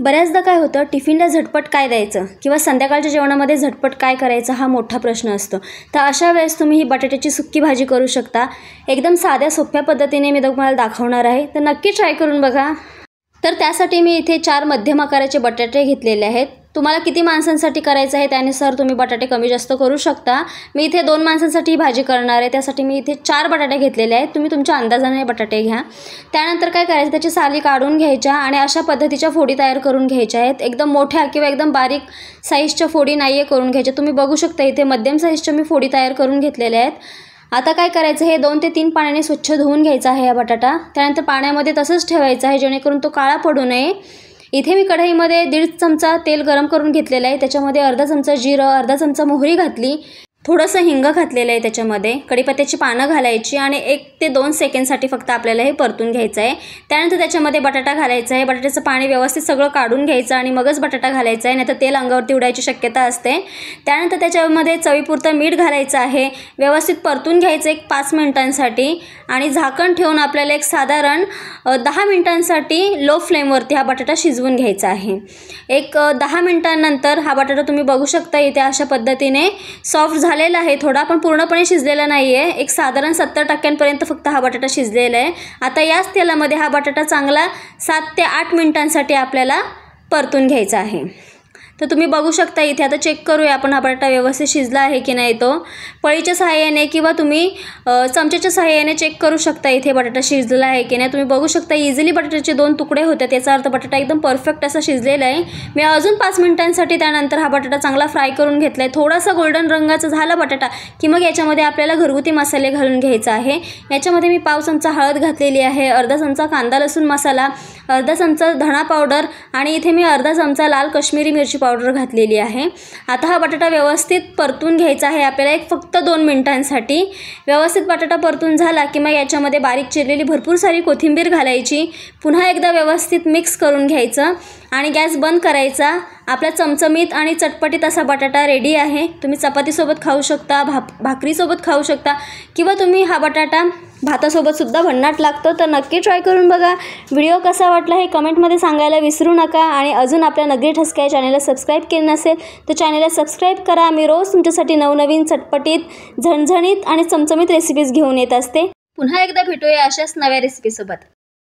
बऱ्याचदा काय होतं, टिफिनला झटपट काय द्यायचं किंवा संध्याकाळच्या जेवणामध्ये झटपट काय करायचं हा मोठा प्रश्न असतो। तर अशा वेळेस तुम्ही ही बटाट्याची सुक्की भाजी करू शकता। एकदम साध्या सोप्या पद्धतीने मी तुम्हाला दाखवणार आहे, तर नक्की ट्राय करून बघा। तर त्यासाठी मी इथे 4 मध्यम आकाराचे बटाटे घेतलेले आहेत। तुम्हाला किती माणसांसाठी करायचं आहे त्यानुसार तुम्ही बटाटे कमी जास्त करू शकता। मी इथे 2 माणसांसाठी भाजी करणार आहे, त्यासाठी मी इथे 4 बटाटे घेतलेले आहेत। तुम्ही तुमच्या अंदाजाने बटाटे घ्या। त्यानंतर काय करायचं, त्याची साली काढून घ्यायच्या आणि अशा पद्धतीच्या फोडी तयार करून घ्यायच्या आहेत। एकदम मोठ्या किंवा एकदम बारीक साईजच्या फोडी नाहीये करून घ्यायच्या। तुम्ही बघू शकता इथे मध्यम साईजच्या मी फोडी तयार करून घेतलेल्या आहेत। आता काय करायचं, हे 2 ते 3 पाण्याने स्वच्छ धुवून घ्यायचा आहे हा बटाटा। त्यानंतर पाण्यामध्ये तसंच ठेवायचं आहे जेणेकरून तो काळा पडू नये। इथे मी कढईमध्ये 1.5 चमचा तेल गरम करून घेतलेलं आहे। त्याच्यामध्ये अर्धा चमचा जिरं, अर्धा चमचा मोहरी घातली, थोडंसं हिंग घातलेलं आहे। त्याच्यामध्ये कढीपत्त्याची पानं घालायची आणि 1 ते 2 सेकंदसाठी फक्त आपल्याला हे परतून घ्यायचं आहे। त्यानंतर त्याच्यामध्ये बटाटा घालायचा आहे। बटाट्याचं पाणी व्यवस्थित सगळं काढून घ्यायचं आणि मगच बटाटा घालायचा आहे, नाहीतर तेल अंगावरती उडायची शक्यता असते। त्यानंतर त्याच्यामध्ये चवीपुरतं मीठ घालायचं आहे। व्यवस्थित परतून घ्यायचं 5 मिनिटांसाठी आणि झाकण ठेवून आपल्याला एक साधारण 10 मिनिटांसाठी लो फ्लेमवरती हा बटाटा शिजवून घ्यायचा आहे। 10 मिनिटांनंतर हा बटाटा तुम्ही बघू शकता इथे अशा पद्धतीने सॉफ्ट झालेला आहे। थोडा पण पूर्णपणे शिजलेला नाही आहे, एक साधारण 70% फक्त हा बटाटा शिजलेला आहे। आता याच तेलामध्ये हा बटाटा चांगला 7 ते 8 मिनिटांसाठी आपल्याला परतून घ्यायचा आहे। तर तुम्ही बघू शकता इथे आता चेक करूया आपण हा बटाटा व्यवस्थित शिजला आहे की नाही। तो पळीच्या सहाय्याने किंवा तुम्ही चमच्याच्या सहाय्याने चेक करू शकता इथे बटाटा शिजला आहे की नाही। तुम्ही बघू शकता इझिली बटाट्याचे 2 तुकडे होते, त्याचा अर्थ बटाटा एकदम परफेक्ट असा शिजलेला आहे। मी अजून 5 मिनिटांसाठी त्यानंतर हा बटाटा चांगला फ्राय करून घेतला आहे। थोडासा गोल्डन रंगाचा झाला बटाटा की मग याच्यामध्ये आपल्याला घरगुती मसाले घालून घ्यायचा आहे। याच्यामध्ये मी पाव चमचा हळद घातलेली आहे, अर्धा चमचा कांदा लसूण मसाला, अर्धा चमचा धणा पावडर आणि इथे मी अर्धा चमचा लाल काश्मीरी मिरची पावडर घातलेली आहे। आता हा बटाटा व्यवस्थित परतून घ्यायचा आहे आपल्याला फक्त 2 मिनिटांसाठी। व्यवस्थित बटाटा परतून झाला की मग याच्यामध्ये बारीक चिरलेली भरपूर सारी कोथिंबीर घालायची, पुन्हा एकदा व्यवस्थित मिक्स करून घ्यायचं आणि गॅस बंद करायचा। आपला चमचमीत आणि चटपटीत असा बटाटा रेडी आहे। तुम्ही चपातीसोबत खाऊ शकता, भाकरीसोबत खाऊ शकता किंवा तुम्ही हा बटाटा भातासोबत सुद्धा भन्नाट लागतो। तर नक्की ट्राय करून बघा। व्हिडिओ कसा वाटला हे कमेंटमध्ये सांगायला विसरू नका आणि अजून आपल्या नगरी ठसका या चॅनलला सबस्क्राईब केलं नसेल तर चॅनलला सबस्क्राईब करा। मी रोज तुमच्यासाठी नवनवीन चटपटीत झणझणीत आणि चमचमीत रेसिपीज घेऊन येत असते। पुन्हा एकदा भेटूया अशाच नव्या रेसिपीसोबत।